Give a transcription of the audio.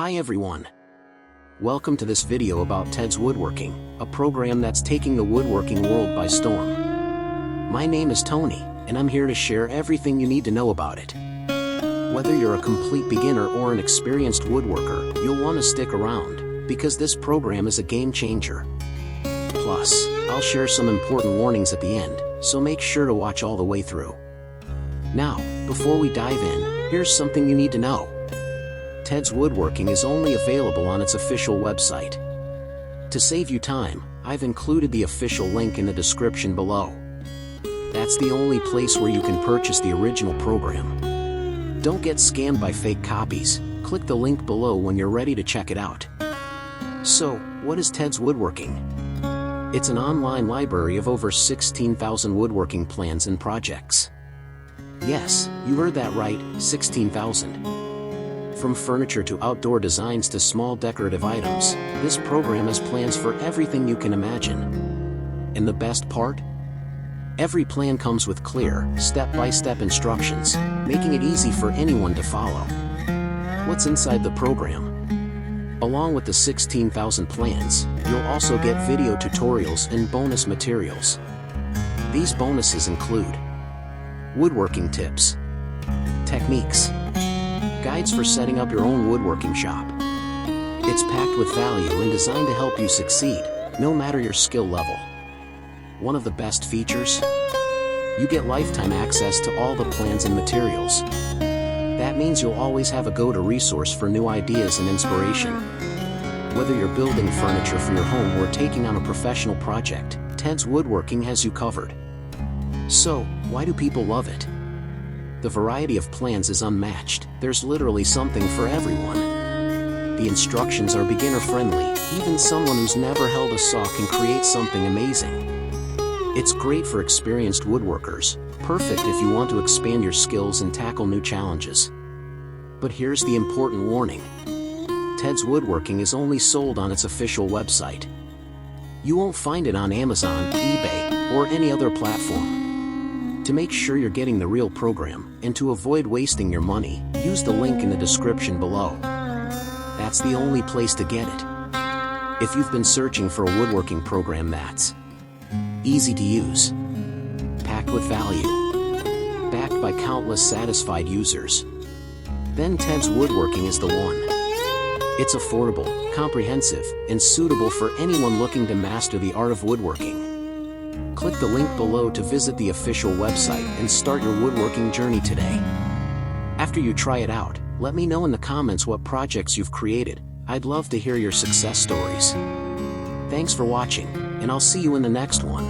Hi everyone. Welcome to this video about Ted's Woodworking, a program that's taking the woodworking world by storm. My name is Tony, and I'm here to share everything you need to know about it. Whether you're a complete beginner or an experienced woodworker, you'll want to stick around, because this program is a game changer. Plus, I'll share some important warnings at the end, so make sure to watch all the way through. Now, before we dive in, here's something you need to know. Ted's Woodworking is only available on its official website. To save you time, I've included the official link in the description below. That's the only place where you can purchase the original program. Don't get scammed by fake copies. Click the link below when you're ready to check it out. So, what is Ted's Woodworking? It's an online library of over 16,000 woodworking plans and projects. Yes, you heard that right, 16,000. From furniture to outdoor designs to small decorative items, this program has plans for everything you can imagine. And the best part? Every plan comes with clear, step-by-step instructions, making it easy for anyone to follow. What's inside the program? Along with the 16,000 plans, you'll also get video tutorials and bonus materials. These bonuses include woodworking tips, techniques, guides for setting up your own woodworking shop. It's packed with value and designed to help you succeed, no matter your skill level. One of the best features? You get lifetime access to all the plans and materials. That means you'll always have a go-to resource for new ideas and inspiration. Whether you're building furniture for your home or taking on a professional project, Ted's Woodworking has you covered. So, why do people love it? The variety of plans is unmatched. There's literally something for everyone. The instructions are beginner-friendly. Even someone who's never held a saw can create something amazing. It's great for experienced woodworkers, perfect if you want to expand your skills and tackle new challenges. But here's the important warning. Ted's Woodworking is only sold on its official website. You won't find it on Amazon, eBay, or any other platform. To make sure you're getting the real program, and to avoid wasting your money, use the link in the description below. That's the only place to get it. If you've been searching for a woodworking program that's easy to use, packed with value, backed by countless satisfied users, then Ted's Woodworking is the one. It's affordable, comprehensive, and suitable for anyone looking to master the art of woodworking. Click the link below to visit the official website and start your woodworking journey today. After you try it out, let me know in the comments what projects you've created. I'd love to hear your success stories. Thanks for watching, and I'll see you in the next one.